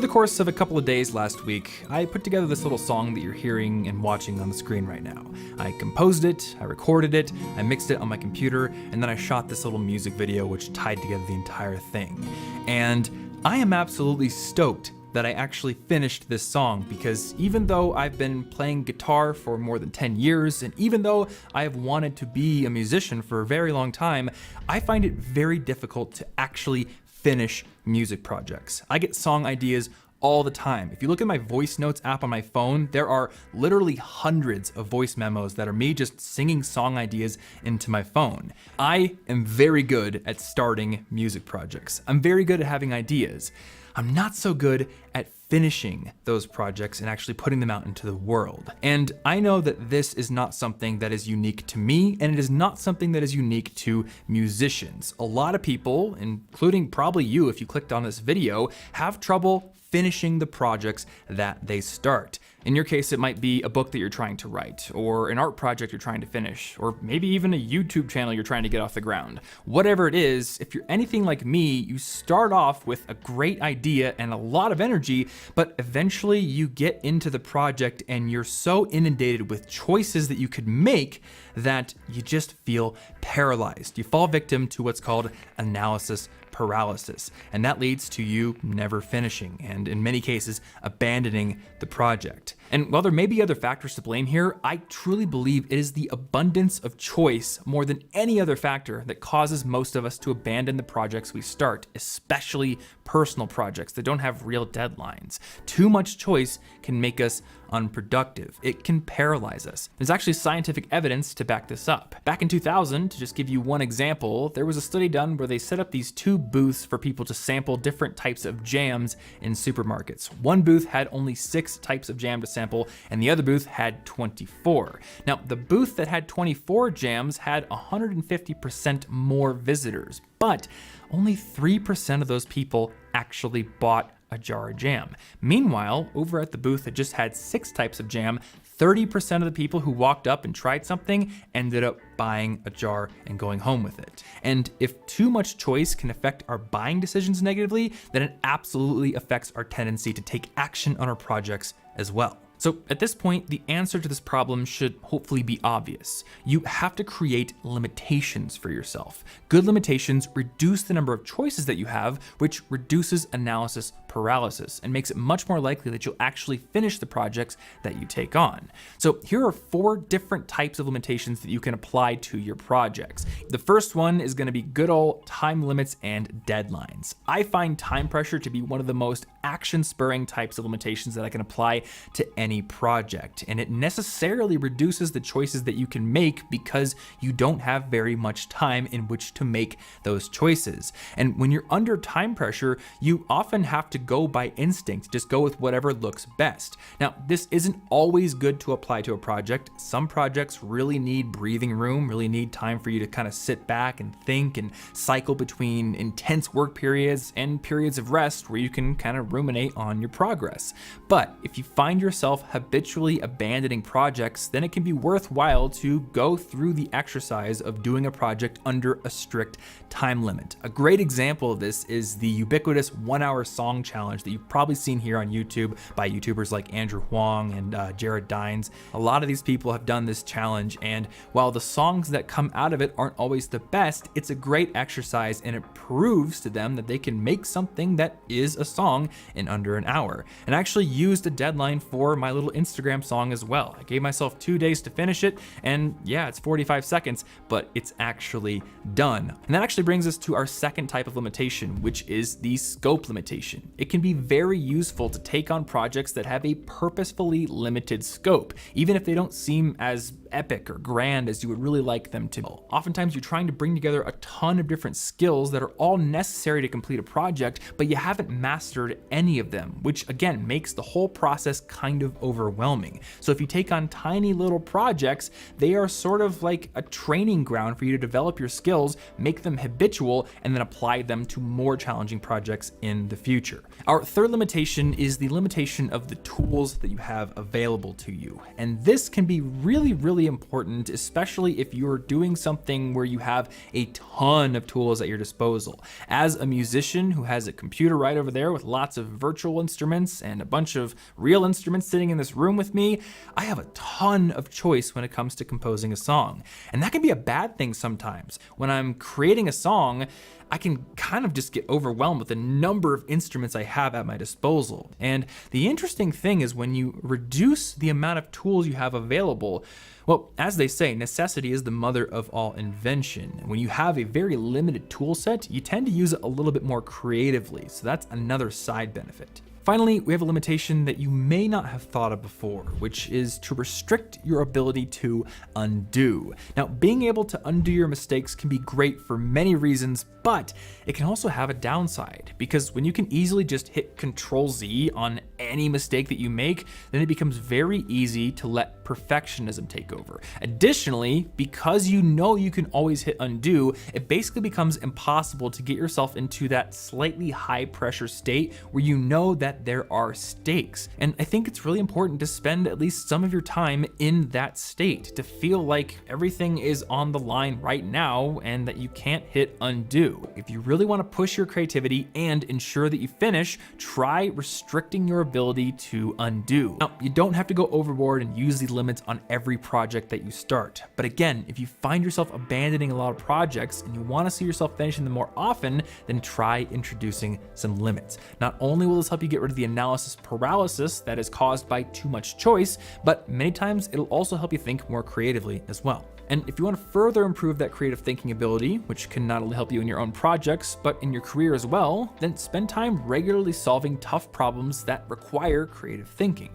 Over the course of a couple of days last week, I put together this little song that you're hearing and watching on the screen right now. I composed it, I recorded it, I mixed it on my computer, and then I shot this little music video which tied together the entire thing. And I am absolutely stoked that I actually finished this song, because even though I've been playing guitar for more than 10 years, and even though I have wanted to be a musician for a very long time, I find it very difficult to actually finish music projects. I get song ideas all the time. If you look at my voice notes app on my phone, there are literally hundreds of voice memos that are me just singing song ideas into my phone. I am very good at starting music projects. I'm very good at having ideas. I'm not so good at finishing those projects and actually putting them out into the world. And I know that this is not something that is unique to me, and it is not something that is unique to musicians. A lot of people, including probably you if you clicked on this video, have trouble finishing the projects that they start. In your case, it might be a book that you're trying to write, or an art project you're trying to finish, or maybe even a YouTube channel you're trying to get off the ground. Whatever it is, if you're anything like me, you start off with a great idea and a lot of energy, but eventually you get into the project and you're so inundated with choices that you could make that you just feel paralyzed. You fall victim to what's called analysis paralysis, and that leads to you never finishing, and in many cases, abandoning the project. And while there may be other factors to blame here, I truly believe it is the abundance of choice more than any other factor that causes most of us to abandon the projects we start, especially personal projects that don't have real deadlines. Too much choice can make us unproductive. It can paralyze us. There's actually scientific evidence to back this up. Back in 2000, to just give you one example, there was a study done where they set up these two booths for people to sample different types of jams in supermarkets. One booth had only 6 types of jam to sample, and the other booth had 24. Now, the booth that had 24 jams had 150% more visitors, but only 3% of those people actually bought a jar of jam. Meanwhile, over at the booth that just had 6 types of jam, 30% of the people who walked up and tried something ended up buying a jar and going home with it. And if too much choice can affect our buying decisions negatively, then it absolutely affects our tendency to take action on our projects as well. So at this point, the answer to this problem should hopefully be obvious. You have to create limitations for yourself. Good limitations reduce the number of choices that you have, which reduces analysis paralysis and makes it much more likely that you'll actually finish the projects that you take on. So here are 4 different types of limitations that you can apply to your projects. The first one is going to be good old time limits and deadlines. I find time pressure to be one of the most action-spurring types of limitations that I can apply to any project, and it necessarily reduces the choices that you can make because you don't have very much time in which to make those choices. And when you're under time pressure, you often have to go by instinct, just go with whatever looks best. Now, this isn't always good to apply to a project. Some projects really need breathing room, really need time for you to kind of sit back and think and cycle between intense work periods and periods of rest where you can kind of ruminate on your progress. But if you find yourself habitually abandoning projects, then it can be worthwhile to go through the exercise of doing a project under a strict time limit. A great example of this is the ubiquitous 1-hour song challenge that you've probably seen here on YouTube by YouTubers like Andrew Huang and Jared Dines. A lot of these people have done this challenge, and while the songs that come out of it aren't always the best, it's a great exercise and it proves to them that they can make something that is a song in under an hour. And I actually used a deadline for my little Instagram song as well. I gave myself 2 days to finish it, and yeah, it's 45 seconds, but it's actually done. And that actually brings us to our second type of limitation, which is the scope limitation. It can be very useful to take on projects that have a purposefully limited scope, even if they don't seem as epic or grand as you would really like them to. Oftentimes you're trying to bring together a ton of different skills that are all necessary to complete a project, but you haven't mastered any of them, which again makes the whole process kind of overwhelming. So if you take on tiny little projects, they are sort of like a training ground for you to develop your skills, make them habitual, and then apply them to more challenging projects in the future. Our third limitation is the limitation of the tools that you have available to you. And this can be really, really important, especially if you're doing something where you have a ton of tools at your disposal. As a musician who has a computer right over there with lots of virtual instruments and a bunch of real instruments sitting in this room with me, I have a ton of choice when it comes to composing a song. And that can be a bad thing sometimes. When I'm creating a song, I can kind of just get overwhelmed with the number of instruments I have at my disposal. And the interesting thing is when you reduce the amount of tools you have available, well, as they say, necessity is the mother of all invention. When you have a very limited tool set, you tend to use it a little bit more creatively. So that's another side benefit. Finally, we have a limitation that you may not have thought of before, which is to restrict your ability to undo. Now, being able to undo your mistakes can be great for many reasons, but it can also have a downside, because when you can easily just hit Control-Z on any mistake that you make, then it becomes very easy to let perfectionism take over. Additionally, because you know you can always hit undo, it basically becomes impossible to get yourself into that slightly high pressure state where you know that there are stakes. And I think it's really important to spend at least some of your time in that state, to feel like everything is on the line right now and that you can't hit undo. If you really want to push your creativity and ensure that you finish, try restricting your ability to undo. Now, you don't have to go overboard and use these limits on every project that you start. But again, if you find yourself abandoning a lot of projects and you want to see yourself finishing them more often, then try introducing some limits. Not only will this help you get rid of the analysis paralysis that is caused by too much choice, but many times it'll also help you think more creatively as well. And if you want to further improve that creative thinking ability, which can not only help you in your own projects, but in your career as well, then spend time regularly solving tough problems that require creative thinking.